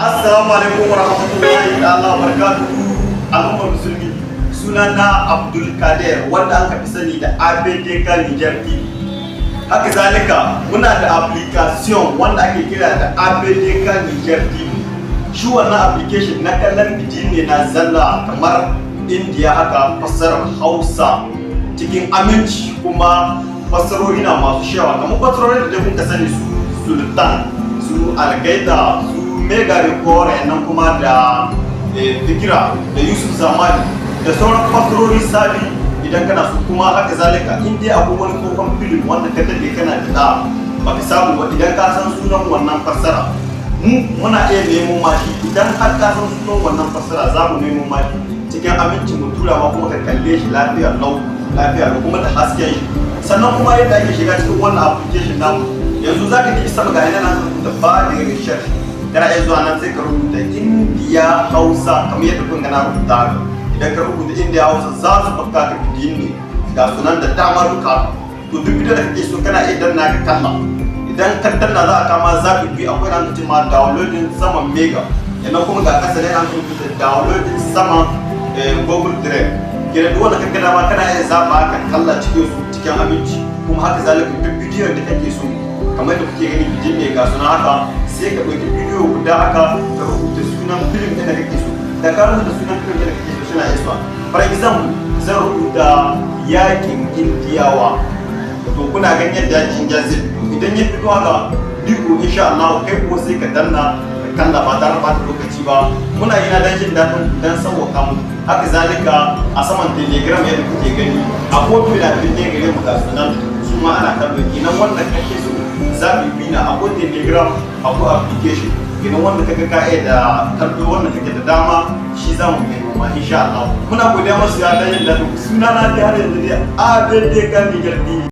Assalamu alaikum warahmatullahi ta'ala wabarakatuhu. Al'ummar musulmi, sunana Abdul Kader wanda aka fi sani da ABDK Niger TV. Haka zalika muna da application wanda ake kira da ABDK Niger TV. Shi wannan application na kallon bidi ne na zalla kamar India haka fassarar Hausa cikin aminci kuma fassarori na masu shawa kamar fassarorin da kuka sani su Sultan, su Algaida, su Mega Record nan kuma da Fikira da Yusuf Zamani da sauran fassarori sabi idan kana su kuma haka zalika in dai akwai wani tsohon film wanda ka dade kana da baka samu ba idan ka san sunan wannan fassara muna iya nemo mashi idan har ka san sunan wannan fassara za mu nemo mashi cikin aminci mu tura ma kuma ka kalle shi lafiya da kuma da hasken shi sannan kuma yadda ake shiga cikin wannan application namu yanzu za ka ji sama ga yana nan da ba da research kana iya zuwa nan sai ka rubuta India Hausa kamar yadda kun gana rubuta haka idan ka rubuta India Hausa za su baka ka bidiyon ne ga sunan da dama duka to duk bidiyon da kake so kana iya danna ka kalla idan ka danna za a kama zaɓi biyu akwai nan kace ma downloading sama mega yana kuma ga kasa ne an rubuta downloading sama Google Drive kira duk wanda kaga dama kana iya zaba ka kalla cikin aminci kuma haka zalika duk bidiyon da kake so kamar da kuke gani bidiyon ne ga sunan haka sai ka ɗauki bidiyo guda haka ka rubuta sunan film ɗin da kake so da ka rubuta sunan film ɗin da kake so suna isa for example zan rubuta yakin Indiyawa to kuna ganin yadda yakin jazir idan ya fito haka duk insha Allah kai ko sai ka danna kalla ba tare da lokaci ba muna yi na dan jin daɗin dan sauwaka mu haka zalika a saman telegram yadda kuke gani a kotu da abin da gare mu ga sunan su ma ana kallo kenan wannan kake so zabi bina akwai telegram akwai application kenan wanda kaga ka da kallo wannan kake da dama shi za mu yi ma insha Allah muna godiya masu ya dan jin daɗin sunana da har yanzu dai ABDK Niger TV.